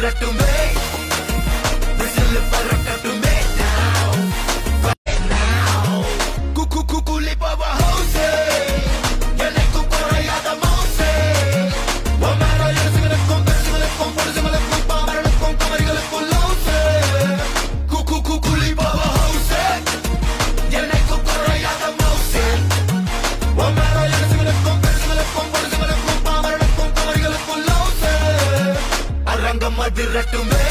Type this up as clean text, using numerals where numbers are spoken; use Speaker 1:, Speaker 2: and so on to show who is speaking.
Speaker 1: அதிரட்டுமே whistle பறக்கட்டுமே குளிப்பவ ஹவுசே எனக்கும் குறையாத மவுசே ஒமேரோ எழுசுகளுக்கும் பெருசுகளுக்கும் பொழுசுகளுக்கும் பாமரனுக்கும் கமரிகளுக்கும் லவுசே குளிப்பவ ஹவுசே எனக்கும் குறையாத மவுசே ஒமேரோ எழுசுகளுக்கும் பெருசுகளுக்கும் பொழுசுகளுக்கும் பாமரனுக்கும் கமரிகளுக்கும் லவுசே அரங்கம் அதிரட்டுமே